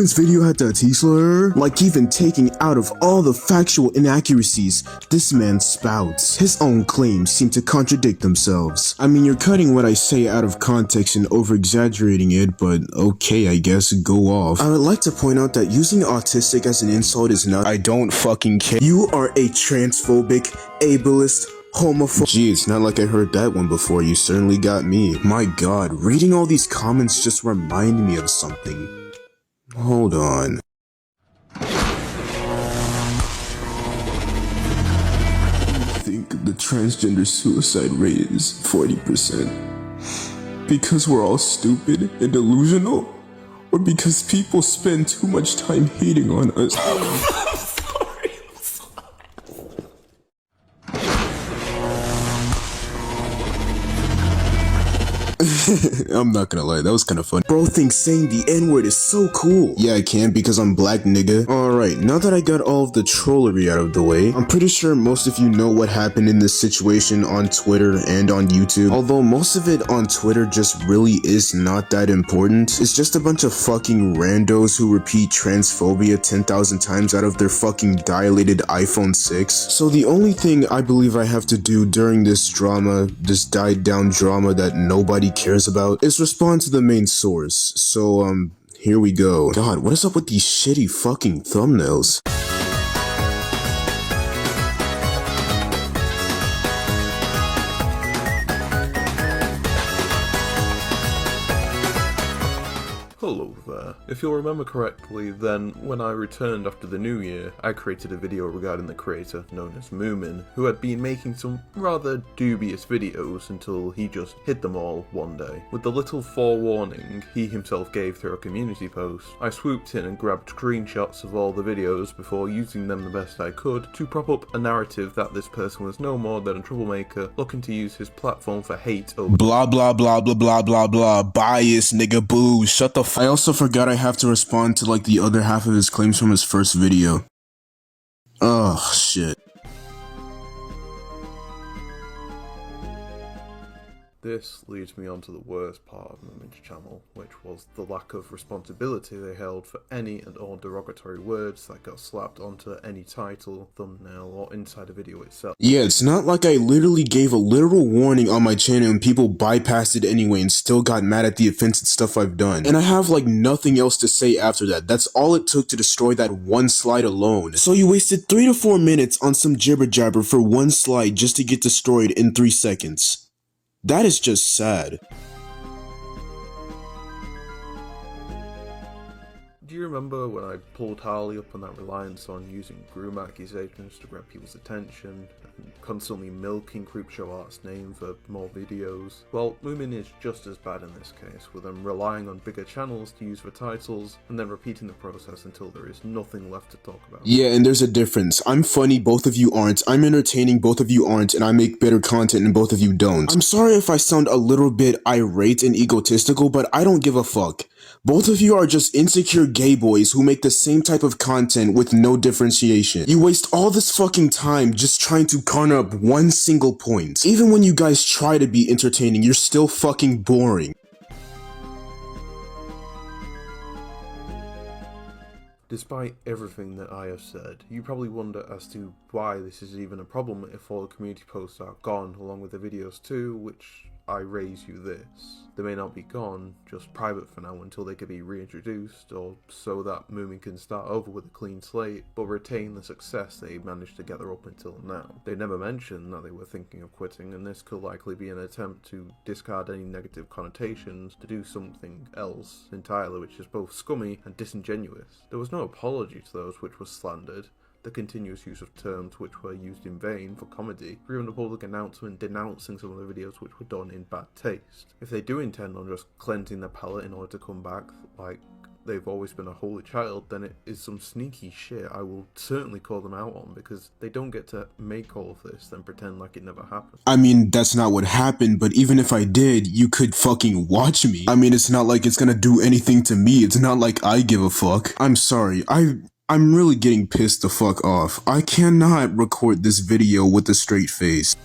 Skullman's video had that T-slur? Like even taking out of all the factual inaccuracies this man spouts, his own claims seem to contradict themselves. I mean, you're cutting what I say out of context and over-exaggerating it, but okay, I guess, go off. I would like to point out that using autistic as an insult is not— I don't fucking care. You are a transphobic, ableist, homophobe— Gee, it's not like I heard that one before. You certainly got me. My god, reading all these comments just reminded me of something. Hold on. I think the transgender suicide rate is 40%. Because we're all stupid and delusional? Or because people spend too much time hating on us? I'm not gonna lie, that was kinda funny. Bro thinks saying the N-word is so cool. Yeah, I can because I'm black, nigga. Alright, now that I got all of the trollery out of the way, I'm pretty sure most of you know what happened in this situation on Twitter and on YouTube. Although most of it on Twitter just really is not that important. It's just a bunch of fucking randos who repeat transphobia 10,000 times out of their fucking dilated iPhone 6. So the only thing I believe I have to do during this drama, this died down drama that nobody cares about, is respond to the main source. So, here we go. God, what is up with these shitty fucking thumbnails? Hello there. If you'll remember correctly, then when I returned after the new year, I created a video regarding the creator known as Moomin, who had been making some rather dubious videos until he just hid them all one day. With the little forewarning he himself gave through a community post, I swooped in and grabbed screenshots of all the videos before using them the best I could to prop up a narrative that this person was no more than a troublemaker looking to use his platform for hate over blah blah blah blah blah blah blah bias, nigga, boo, shut the f— I also forgot I have to respond to like the other half of his claims from his first video. Ugh, shit. This leads me on to the worst part of Moomin's channel, which was the lack of responsibility they held for any and all derogatory words that got slapped onto any title, thumbnail, or inside the video itself. Yeah, it's not like I literally gave a literal warning on my channel and people bypassed it anyway and still got mad at the offensive stuff I've done. And I have like nothing else to say after that. That's all it took to destroy that one slide alone. So you wasted 3 to 4 minutes on some jibber jabber for one slide just to get destroyed in 3 seconds. That is just sad. Do you remember when I pulled Harley up on that reliance on using groom accusations to grab people's attention, and constantly milking Creepshow Art's name for more videos? Well, Moomin is just as bad in this case, with them relying on bigger channels to use for titles, and then repeating the process until there is nothing left to talk about. Yeah, and there's a difference. I'm funny, both of you aren't. I'm entertaining, both of you aren't, and I make better content and both of you don't. I'm sorry if I sound a little bit irate and egotistical, but I don't give a fuck. Both of you are just insecure gay boys who make the same type of content with no differentiation. You waste all this fucking time just trying to corner up one single point. Even when you guys try to be entertaining, you're still fucking boring. Despite everything that I have said, you probably wonder as to why this is even a problem if all the community posts are gone along with the videos too, which I raise you this. They may not be gone, just private for now until they can be reintroduced, or so that Moomin can start over with a clean slate, but retain the success they managed to gather up until now. They never mentioned that they were thinking of quitting, and this could likely be an attempt to discard any negative connotations to do something else entirely, which is both scummy and disingenuous. There was no apology to those which were slandered, the continuous use of terms which were used in vain for comedy, or even a public announcement denouncing some of the videos which were done in bad taste. If they do intend on just cleansing their palate in order to come back like they've always been a holy child, then it is some sneaky shit I will certainly call them out on, because they don't get to make all of this then pretend like it never happened. I mean, that's not what happened, but even if I did, you could fucking watch me. I mean, it's not like it's gonna do anything to me. It's not like I give a fuck. I'm sorry, I'm really getting pissed the fuck off. I cannot record this video with a straight face.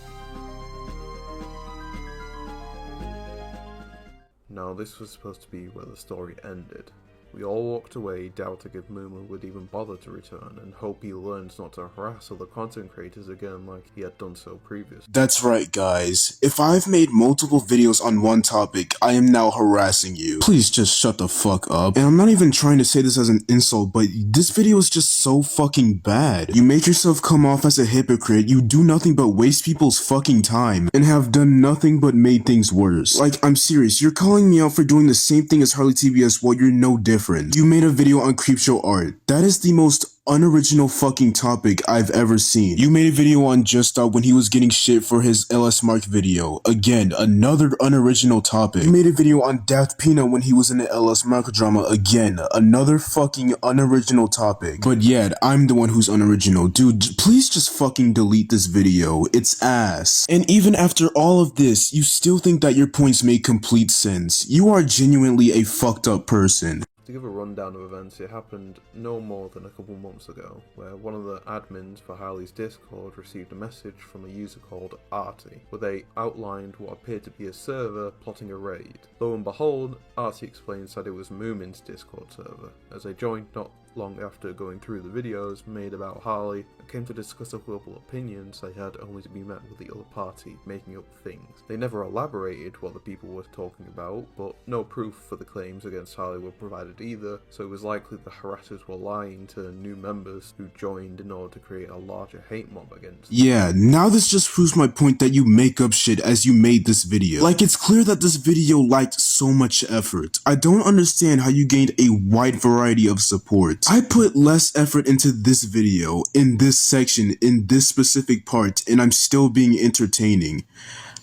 Now, this was supposed to be where the story ended. We all walked away doubting if Moomin would even bother to return, and hope he learns not to harass other content creators again like he had done so previously. That's right, guys. If I've made multiple videos on one topic, I am now harassing you. Please just shut the fuck up. And I'm not even trying to say this as an insult, but this video is just so fucking bad. You make yourself come off as a hypocrite, you do nothing but waste people's fucking time, and have done nothing but made things worse. Like, I'm serious, you're calling me out for doing the same thing as Harley TBS while you're no different. You made a video on Creepshow art. That is the most unoriginal fucking topic I've ever seen. You made a video on Just Stop when he was getting shit for his LS Mark video. Again, another unoriginal topic. You made a video on Daft Pina when he was in the LS Mark drama. Again, another fucking unoriginal topic. But yet, I'm the one who's unoriginal. Dude, please just fucking delete this video. It's ass. And even after all of this, you still think that your points make complete sense. You are genuinely a fucked up person. To give a rundown of events, it happened no more than a couple months ago, where one of the admins for Harley's Discord received a message from a user called Artie, where they outlined what appeared to be a server plotting a raid. Lo and behold, Artie explains that it was Moomin's Discord server, as they joined not long after going through the videos made about Harley and came to discuss a couple opinions they had only to be met with the other party making up things. They never elaborated what the people were talking about, but no proof for the claims against Harley were provided either, so it was likely the harassers were lying to new members who joined in order to create a larger hate mob against them. Yeah, now this just proves my point that you make up shit as you made this video. Like, it's clear that this video lacked so much effort. I don't understand how you gained a wide variety of support. I put less effort into this video, in this section, in this specific part, and I'm still being entertaining.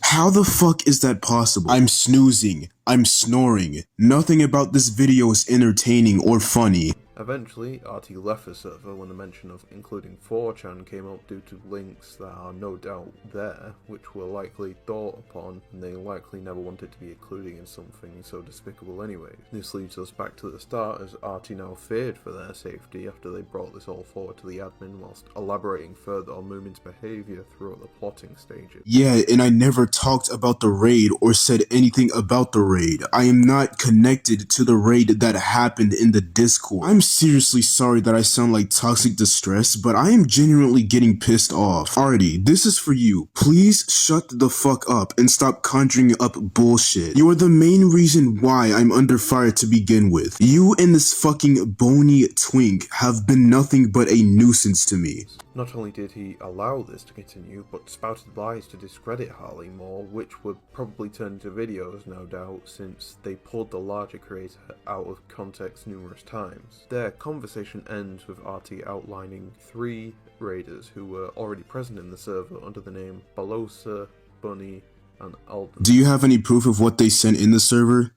How the fuck is that possible? I'm snoozing. I'm snoring. Nothing about this video is entertaining or funny. Eventually, Artie left the server when the mention of including 4chan came up due to links that are no doubt there, which were likely thought upon, and they likely never wanted to be included in something so despicable anyway. This leads us back to the start, as Artie now feared for their safety after they brought this all forward to the admin whilst elaborating further on Moomin's behaviour throughout the plotting stages. Yeah, and I never talked about the raid or said anything about the raid. I am not connected to the raid that happened in the Discord. I'm seriously sorry that I sound like toxic distress, but I am genuinely getting pissed off. Artie, this is for you. Please shut the fuck up and stop conjuring up bullshit. You are the main reason why I'm under fire to begin with. You and this fucking bony twink have been nothing but a nuisance to me. Not only did he allow this to continue, but spouted lies to discredit Harley more, which would probably turn into videos, no doubt, since they pulled the larger creator out of context numerous times. Their conversation ends with Artie outlining 3 raiders who were already present in the server under the name Balosa, Bunny, and Alden. Do you have any proof of what they sent in the server?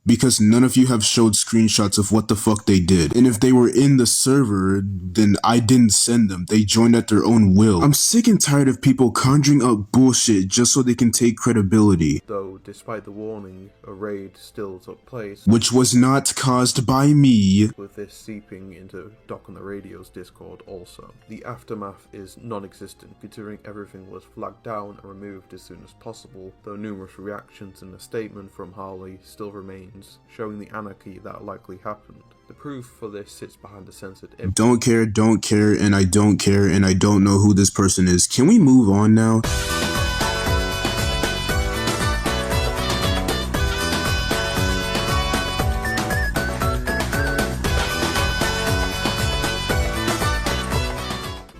Because none of you have showed screenshots of what the fuck they did. And if they were in the server, then I didn't send them. They joined at their own will. I'm sick and tired of people conjuring up bullshit just so they can take credibility. Though, despite the warning, a raid still took place, Which was not caused by me. with this seeping into Doc on the Radio's Discord also. The aftermath is non-existent, considering everything was flagged down and removed as soon as possible, though numerous reactions and a statement from Harley still remains, showing the anarchy that likely happened. The proof for this sits behind the censored image. Don't care, and I don't care, and I don't know who this person is. Can we move on now?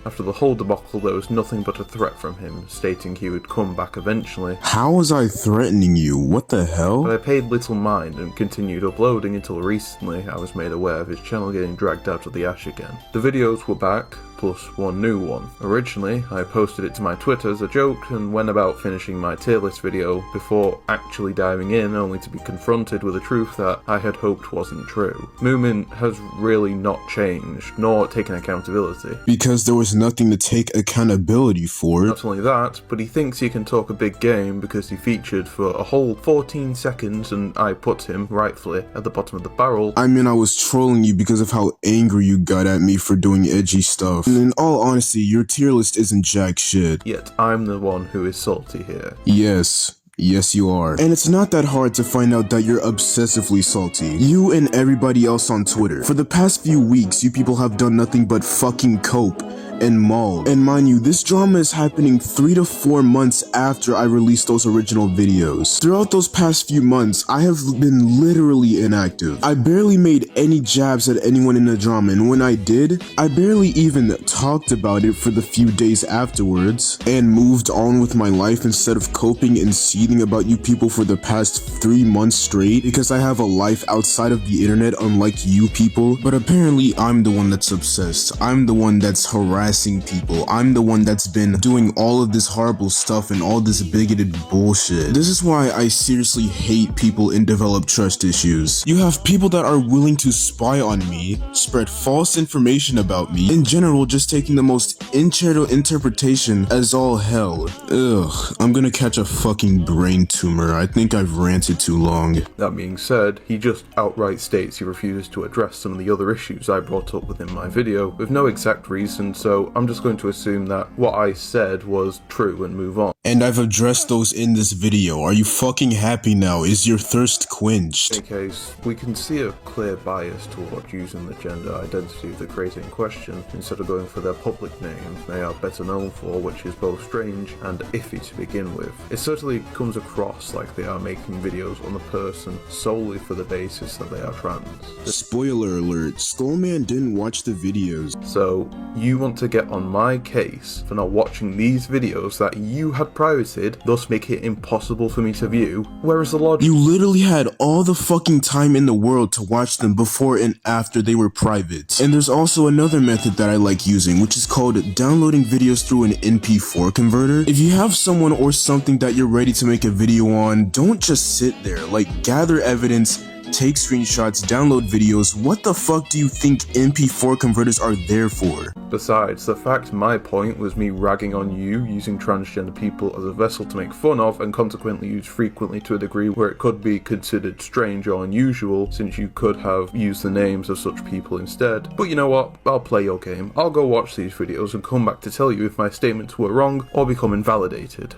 After the whole debacle, there was nothing but a threat from him, stating he would come back eventually. How was I threatening you? What the hell? But I paid little mind and continued uploading until recently I was made aware of his channel getting dragged out of the ash again. The videos were back, plus one new one. Originally, I posted it to my Twitter as a joke and went about finishing my tier list video before actually diving in, only to be confronted with a truth that I had hoped wasn't true. Moomin has really not changed, nor taken accountability. Because there was nothing to take accountability for. Not only that, but he thinks he can talk a big game because he featured for a whole 14 seconds and I put him, rightfully, at the bottom of the barrel. I mean, I was trolling you because of how angry you got at me for doing edgy stuff. And in all honesty, your tier list isn't jack shit. Yet I'm the one who is salty here. Yes, Yes, you are. And it's not that hard to find out that you're obsessively salty. You and everybody else on Twitter. For the past few weeks, you people have done nothing but fucking cope and maul. And mind you, this drama is happening 3 to 4 months after I released those original videos. Throughout those past few months, I have been literally inactive. I barely made any jabs at anyone in the drama, and when I did, I barely even talked about it for the few days afterwards, and moved on with my life instead of coping and seething about you people for the past 3 months straight, because I have a life outside of the internet unlike you people. But apparently I'm the one that's obsessed. I'm the one that's harassing people. I'm the one that's been doing all of this horrible stuff and all this bigoted bullshit. This is why I seriously hate people in developed trust issues. You have people that are willing to spy on me, spread false information about me, in general just taking the most interpretation as all hell. Ugh, I'm gonna catch a fucking brain tumor. I think I've ranted too long. That being said, he just outright states he refuses to address some of the other issues I brought up within my video, with no exact reason, so I'm just going to assume that what I said was true and move on. And I've addressed those in this video. Are you fucking happy now? Is your thirst quenched? In any case, we can see a clear bias toward using the gender identity of the creator in question instead of going for their public names they are better known for, which is both strange and iffy to begin with. It certainly comes across like they are making videos on the person solely for the basis that they are trans. Spoiler alert, Skullman didn't watch the videos. So, you want to get on my case for not watching these videos that you had pirated, thus make it impossible for me to view, whereas the logic— You literally had all the fucking time in the world to watch them before and after they were private. And there's also another method that I like using, which is called downloading videos through an MP4 converter. If you have someone or something that you're ready to make a video on, don't just sit there. Like, gather evidence, take screenshots, download videos. What the fuck do you think MP4 converters are there for? Besides, the fact my point was me ragging on you using transgender people as a vessel to make fun of, and consequently used frequently to a degree where it could be considered strange or unusual, since you could have used the names of such people instead. But you know what? I'll play your game. I'll go watch these videos and come back to tell you if my statements were wrong or become invalidated.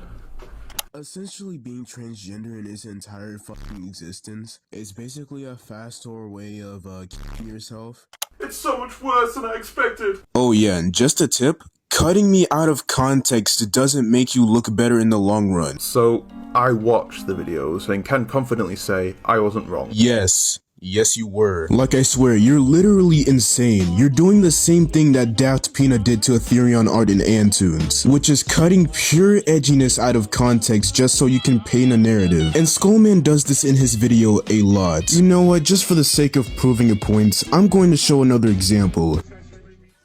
Essentially, being transgender in its entire fucking existence is basically a faster way of killing yourself. It's so much worse than I expected. Oh yeah, and just a tip, cutting me out of context doesn't make you look better in the long run. So, I watched the videos and can confidently say I wasn't wrong. Yes, you were. Like, I swear, you're literally insane. You're doing the same thing that Daft Pina did to Ethereum art in Antunes, which is cutting pure edginess out of context just so you can paint a narrative. And Skullman does this in his video a lot. You know what, just for the sake of proving a point, I'm going to show another example.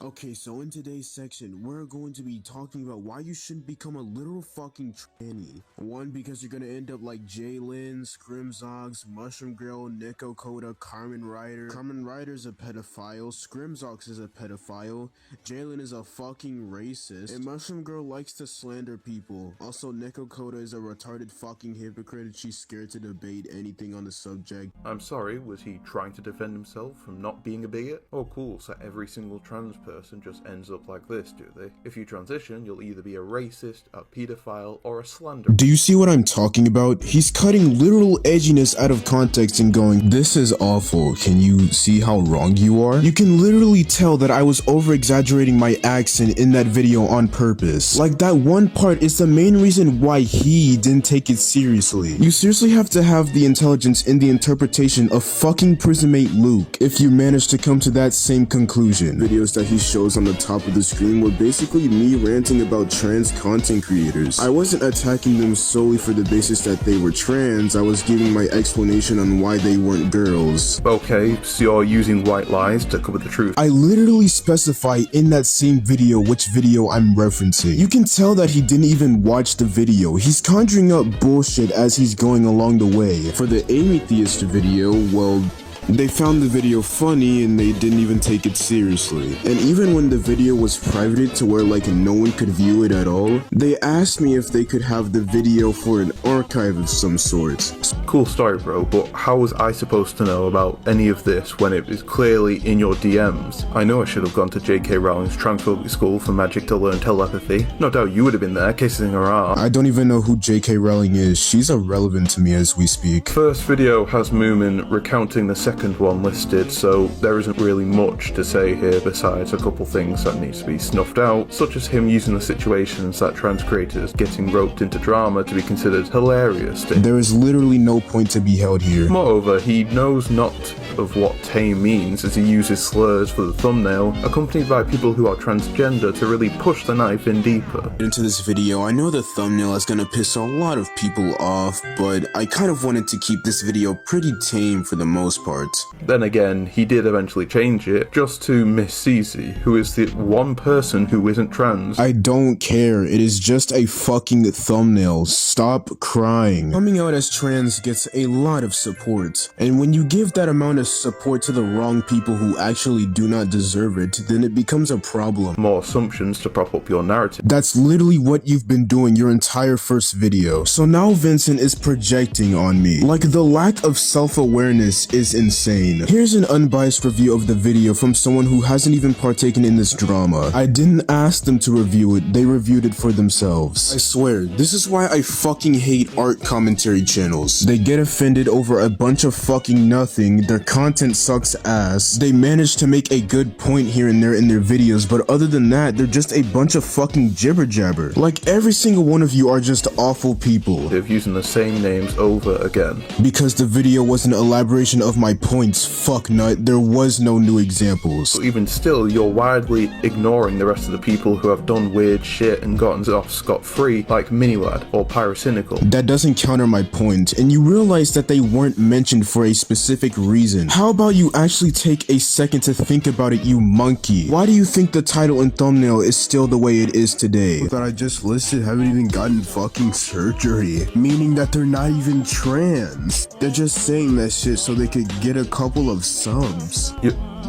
Okay, so in today's section, we're going to be talking about why you shouldn't become a literal fucking tranny. One, because you're gonna end up like Jalen, Scrimzox, Mushroom Girl, Nico Coda, Carmen Ryder. Carmen Ryder's a pedophile, Scrimzox is a pedophile, Jalen is a fucking racist, and Mushroom Girl likes to slander people. Also, Nico Coda is a retarded fucking hypocrite and she's scared to debate anything on the subject. I'm sorry, was he trying to defend himself from not being a bigot? Oh cool, so every single trans person just ends up like this, do they? If you transition, you'll either be a racist, a pedophile, or a slanderer. Do you see what I'm talking about? He's cutting literal edginess out of context and going, this is awful. Can you see how wrong you are? You can literally tell that I was over-exaggerating my accent in that video on purpose. Like, that one part is the main reason why he didn't take it seriously. You seriously have to have the intelligence in the interpretation of fucking Prismate Luke if you manage to come to that same conclusion. Videos that he shows on the top of the screen were basically me ranting about trans content creators. I wasn't attacking them solely for the basis that they were trans, I was giving my explanation on why they weren't girls. Okay, so you're using white lies to cover the truth. I literally specify in that same video which video I'm referencing. You can tell that he didn't even watch the video. He's conjuring up bullshit as he's going along the way. For the Amy Theist video, well, They found the video funny and they didn't even take it seriously. And even when the video was privated to where like no one could view it at all, they asked me if they could have the video for an archive of some sort. Cool story, bro, but how was I supposed to know about any of this when it is clearly in your DMs? I know I should have gone to J.K. Rowling's transphobic school for magic to learn telepathy. No doubt you would have been there, kissing her ass. I don't even know who J.K. Rowling is. She's irrelevant to me as we speak. First video has Moomin recounting the second one listed, so there isn't really much to say here besides a couple things that needs to be snuffed out, such as him using the situations that trans creators getting roped into drama to be considered hilarious. There is literally no point to be held here. Moreover, he knows not of what tame means as he uses slurs for the thumbnail, accompanied by people who are transgender to really push the knife in deeper. Into this video, I know the thumbnail is gonna piss a lot of people off, but I kind of wanted to keep this video pretty tame for the most part. Then again, he did eventually change it, just to Miss Cece, who is the one person who isn't trans. I don't care, it is just a fucking thumbnail. Stop crying. Coming out as trans gets a lot of support, and when you give that amount of support to the wrong people who actually do not deserve it, then it becomes a problem. More assumptions to prop up your narrative. That's literally what you've been doing your entire first video. So now Vincent is projecting on me. Like, the lack of self-awareness is insane. Here's an unbiased review of the video from someone who hasn't even partaken in this drama. I didn't ask them to review it, they reviewed it for themselves. I swear, this is why I fucking hate art commentary channels. They get offended over a bunch of fucking nothing, their content sucks ass, they manage to make a good point here and there in their videos, but other than that, they're just a bunch of fucking jibber jabber. Like, every single one of you are just awful people. They're using the same names over again. Because the video was an elaboration of my points, fuck nut, there was no new examples. But even still, you're widely ignoring the rest of the people who have done weird shit and gotten off scot-free, like Minilad or Pyrocynical. That doesn't counter my point, and you realize that they weren't mentioned for a specific reason. How about you actually take a second to think about it, you monkey? Why do you think the title and thumbnail is still the way it is today? That I just listed haven't even gotten fucking surgery, meaning that they're not even trans. They're just saying that shit so they could get a couple of subs.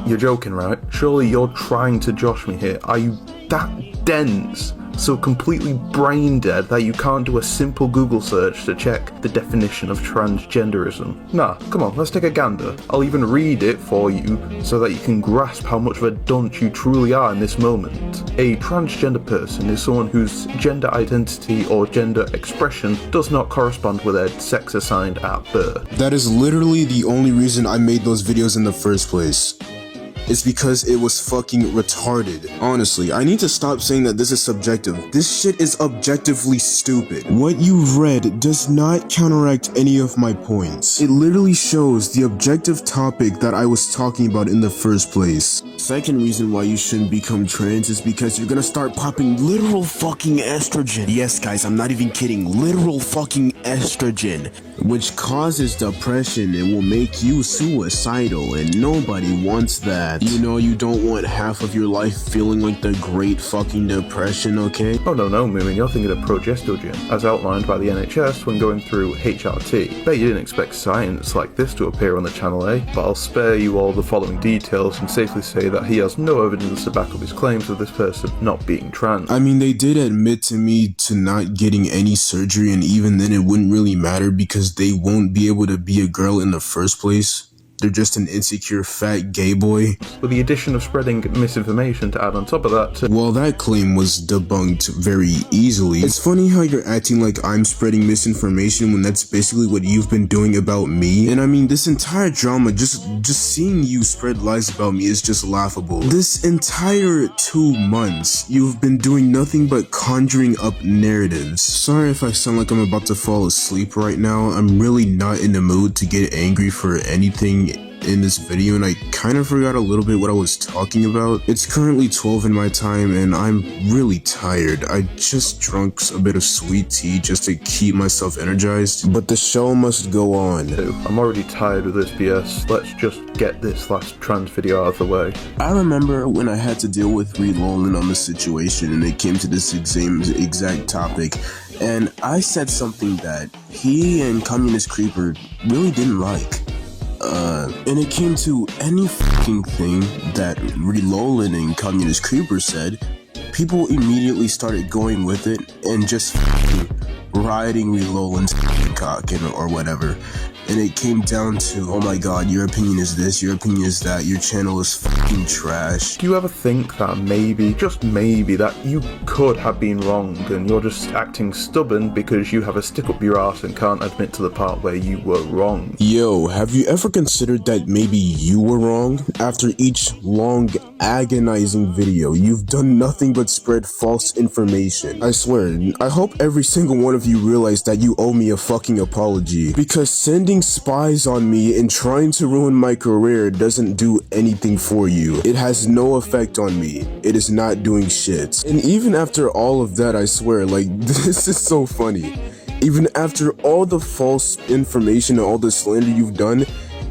You're joking, right? Surely you're trying to josh me here. Are you that dense? So completely brain dead that you can't do a simple Google search to check the definition of transgenderism? Nah, come on, let's take a gander. I'll even read it for you so that you can grasp how much of a dunce you truly are in this moment. A transgender person is someone whose gender identity or gender expression does not correspond with their sex assigned at birth. That is literally the only reason I made those videos in the first place. It's because it was fucking retarded. Honestly, I need to stop saying that this is subjective. This shit is objectively stupid. What you've read does not counteract any of my points. It literally shows the objective topic that I was talking about in the first place. Second reason why you shouldn't become trans is because you're gonna start popping literal fucking estrogen. Yes guys, I'm not even kidding, literal fucking estrogen, which causes depression and will make you suicidal, and nobody wants that. You know, you don't want half of your life feeling like the Great fucking Depression, okay? Oh no, Moomin, you're thinking of progestogen, as outlined by the NHS when going through HRT. Bet you didn't expect science like this to appear on the channel, eh? But I'll spare you all the following details and safely say that he has no evidence to back up his claims of this person not being trans. I mean, they did admit to me to not getting any surgery, and even then it wouldn't really matter because they won't be able to be a girl in the first place. They're just an insecure fat gay boy. With the addition of spreading misinformation to add on top of that. Well, that claim was debunked very easily. It's funny how you're acting like I'm spreading misinformation when that's basically what you've been doing about me. And I mean, this entire drama, just seeing you spread lies about me is just laughable. This entire 2 months, you've been doing nothing but conjuring up narratives. Sorry if I sound like I'm about to fall asleep right now. I'm really not in the mood to get angry for anything in this video, and I kind of forgot a little bit what I was talking about. It's currently 12 in my time and I'm really tired. I just drunk a bit of sweet tea just to keep myself energized, but the show must go on. I'm already tired of this BS. Let's just get this last trans video out of the way. I remember when I had to deal with Reed Lolan on the situation and it came to this exact topic, and I said something that he and Communist Creeper really didn't like. And it came to any fucking thing that Relolan and Communist Creeper said, people immediately started going with it and just fucking riding Relolan's cock or whatever. And it came down to, oh my god, your opinion is this, your opinion is that, your channel is fucking trash. Do you ever think that maybe, just maybe, that you could have been wrong and you're just acting stubborn because you have a stick up your ass and can't admit to the part where you were wrong? Yo, have you ever considered that maybe you were wrong? After each long, agonizing video, you've done nothing but spread false information. I swear, I hope every single one of you realize that you owe me a fucking apology. Because sending spies on me and trying to ruin my career doesn't do anything for you. It has no effect on me. It is not doing shit. And even after all of that, I swear, like, this is so funny. Even after all the false information and all the slander you've done,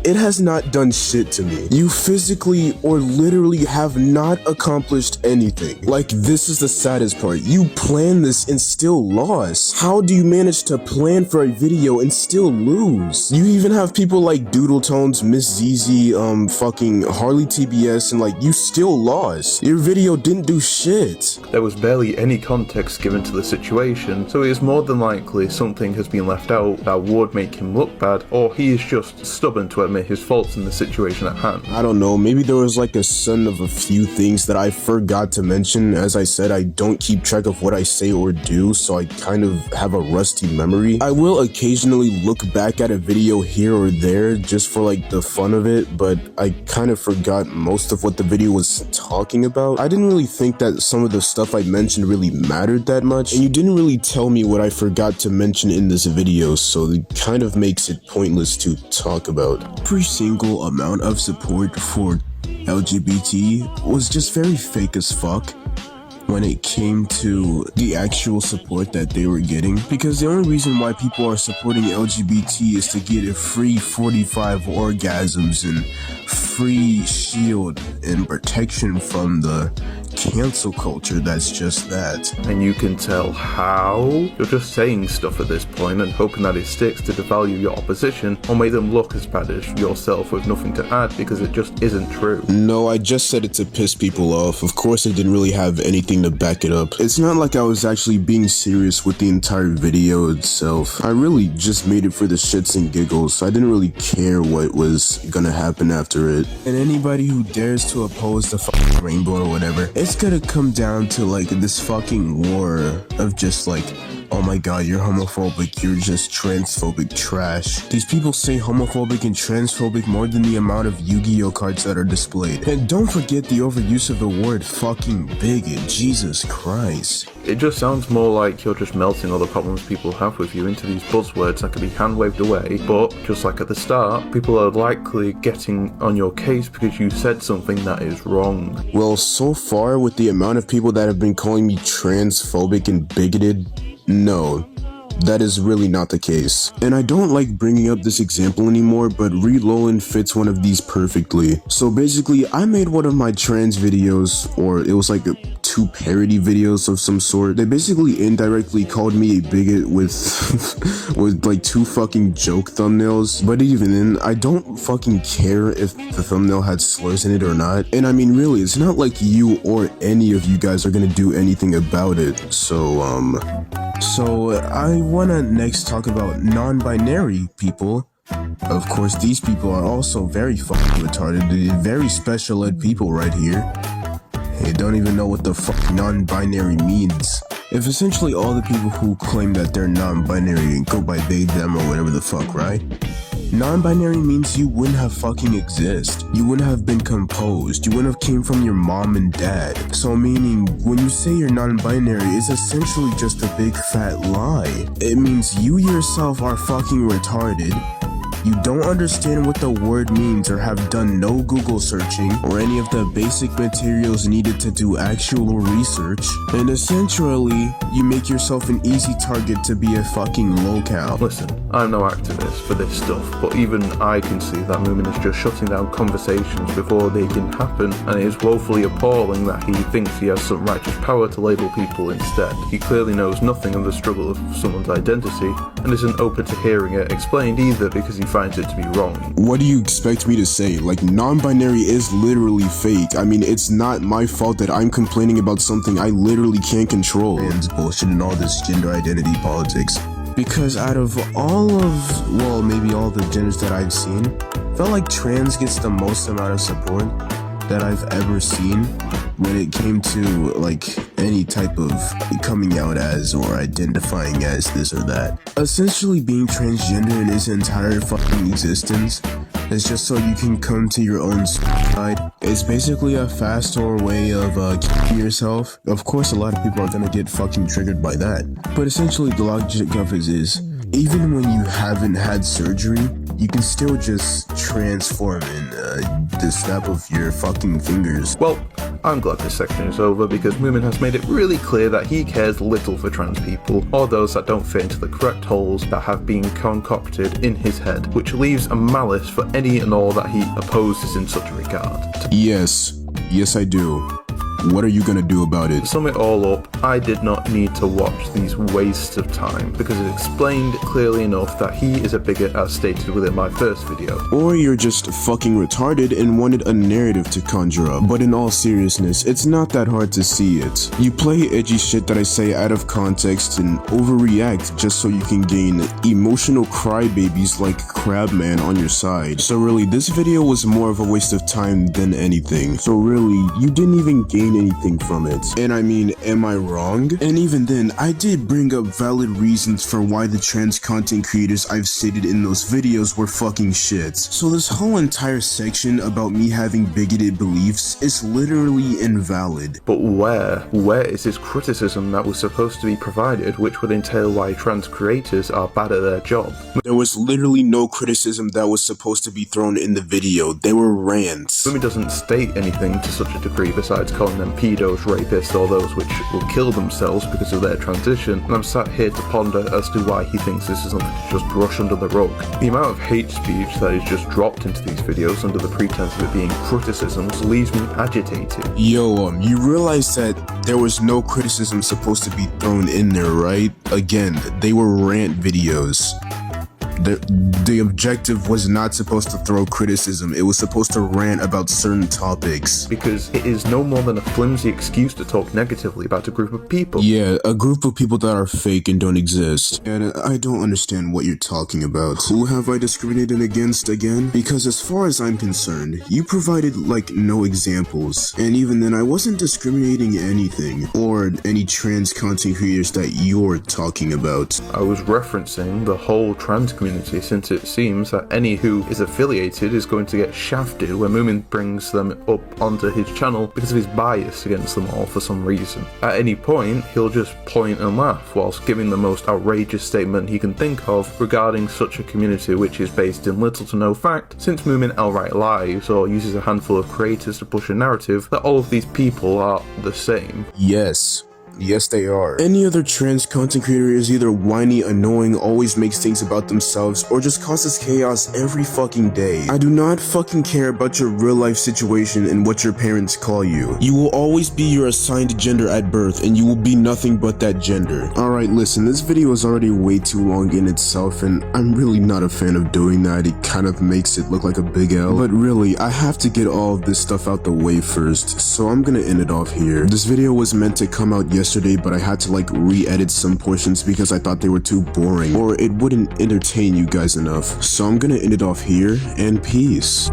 it has not done shit to me. You physically or literally have not accomplished anything. Like, this is the saddest part. You planned this and still lost. How do you manage to plan for a video and still lose? You even have people like Doodle Tones, Miss ZZ, fucking Harley TBS, and like, you still lost. Your video didn't do shit. There was barely any context given to the situation, so it is more than likely something has been left out that would make him look bad, or he is just stubborn to admit his faults in the situation at hand. I don't know, maybe there was like a sudden of a few things that I forgot to mention. As I said, I don't keep track of what I say or do, so I kind of have a rusty memory. I will occasionally look back at a video here or there just for like the fun of it, but I kind of forgot most of what the video was talking about. I didn't really think that some of the stuff I mentioned really mattered that much, and you didn't really tell me what I forgot to mention in this video, so it kind of makes it pointless to talk about. Every single amount of support for LGBT was just very fake as fuck when it came to the actual support that they were getting, because the only reason why people are supporting LGBT is to get a free 45 orgasms and free shield and protection from the cancel culture that's just that. And you can tell how? You're just saying stuff at this point and hoping that it sticks to devalue your opposition or make them look as bad as yourself with nothing to add, because it just isn't true. No, I just said it to piss people off. Of course I didn't really have anything to back it up. It's not like I was actually being serious with the entire video itself. I really just made it for the shits and giggles. I didn't really care what was gonna happen after it. And anybody who dares to oppose the fucking rainbow or whatever, it's gonna come down to like this fucking war of just like, oh my god, you're homophobic, you're just transphobic trash. These people say homophobic and transphobic more than the amount of Yu-Gi-Oh cards that are displayed. And don't forget the overuse of the word fucking bigot, Jesus Christ. It just sounds more like you're just melting all the problems people have with you into these buzzwords that can be hand-waved away, but just like at the start, people are likely getting on your case because you said something that is wrong. Well, so far with the amount of people that have been calling me transphobic and bigoted, no, that is really not the case. And I don't like bringing up this example anymore, but Relolan fits one of these perfectly. So basically, I made one of my trans videos, or it was like two parody videos of some sort. They basically indirectly called me a bigot with with like two fucking joke thumbnails. But even then, I don't fucking care if the thumbnail had slurs in it or not. And I mean, really, it's not like you or any of you guys are gonna do anything about it. So I wanna next talk about non-binary people. Of course, these people are also very fucking retarded. They're very special ed people right here. They don't even know what the fuck non-binary means. If essentially all the people who claim that they're non-binary and go by they, them, or whatever the fuck, right? Non-binary means you wouldn't have fucking exist. You wouldn't have been composed. You wouldn't have came from your mom and dad. So meaning, when you say you're non-binary, it's essentially just a big fat lie. It means you yourself are fucking retarded. You don't understand what the word means or have done no Google searching or any of the basic materials needed to do actual research, and essentially, you make yourself an easy target to be a fucking locale. Listen, I'm no activist for this stuff, but even I can see that movement is just shutting down conversations before they can happen, and it is woefully appalling that he thinks he has some righteous power to label people instead. He clearly knows nothing of the struggle of someone's identity, and isn't open to hearing it explained either, because he finds it to be wrong. What do you expect me to say? Like, non-binary is literally fake. I mean, it's not my fault that I'm complaining about something I literally can't control. And bullshit and all this gender identity politics. Because out of all of, well, maybe all the genders that I've seen, I felt like trans gets the most amount of support that I've ever seen when it came to like any type of coming out as or identifying as this or that. Essentially being transgender in its entire fucking existence is just so you can come to your own side. It's basically a faster way of killing yourself. Of course a lot of people are gonna get fucking triggered by that, but essentially the logic of it is even when you haven't had surgery, you can still just transform in the snap of your fucking fingers. Well, I'm glad this section is over because Moomin has made it really clear that he cares little for trans people or those that don't fit into the correct holes that have been concocted in his head, which leaves a malice for any and all that he opposes in such a regard. Yes I do. What are you gonna do about it? To sum it all up, I did not need to watch these wastes of time because it explained clearly enough that he is a bigot as stated within my first video. Or you're just fucking retarded and wanted a narrative to conjure up. But in all seriousness, it's not that hard to see it. You play edgy shit that I say out of context and overreact just so you can gain emotional crybabies like Crabman on your side. So really, this video was more of a waste of time than anything. So really, you didn't even gain anything from it. And I mean, am I wrong? And even then, I did bring up valid reasons for why the trans content creators I've stated in those videos were fucking shit. So this whole entire section about me having bigoted beliefs is literally invalid. But where is this criticism that was supposed to be provided which would entail why trans creators are bad at their job? There was literally no criticism that was supposed to be thrown in the video. They were rants. Moomin doesn't state anything to such a degree besides calling them pedos, rapists, or those which will kill themselves because of their transition, and I'm sat here to ponder as to why he thinks this is something to just brush under the rug. The amount of hate speech that is just dropped into these videos under the pretense of it being criticisms leaves me agitated. Yo, you realize that there was no criticism supposed to be thrown in there, right? Again, they were rant videos. The objective was not supposed to throw criticism, it was supposed to rant about certain topics. Because it is no more than a flimsy excuse to talk negatively about a group of people. Yeah, a group of people that are fake and don't exist. And I don't understand what you're talking about. Who have I discriminated against again? Because as far as I'm concerned, you provided like no examples. And even then I wasn't discriminating anything, or any trans content creators that you're talking about. I was referencing the whole trans community, since it seems that any who is affiliated is going to get shafted when Moomin brings them up onto his channel because of his bias against them all for some reason. At any point, he'll just point and laugh whilst giving the most outrageous statement he can think of regarding such a community which is based in little to no fact, since Moomin outright lies or uses a handful of creators to push a narrative that all of these people are the same. Yes, they are. Any other trans content creator is either whiny, annoying, always makes things about themselves, or just causes chaos every fucking day. I do not fucking care about your real life situation and what your parents call you. You will always be your assigned gender at birth, and you will be nothing but that gender. Alright, listen, this video is already way too long in itself, and I'm really not a fan of doing that. It kind of makes it look like a big L. But really, I have to get all of this stuff out the way first, so I'm gonna end it off here. This video was meant to come out yesterday, but I had to like re-edit some portions because I thought they were too boring or it wouldn't entertain you guys enough. So I'm gonna end it off here, and peace.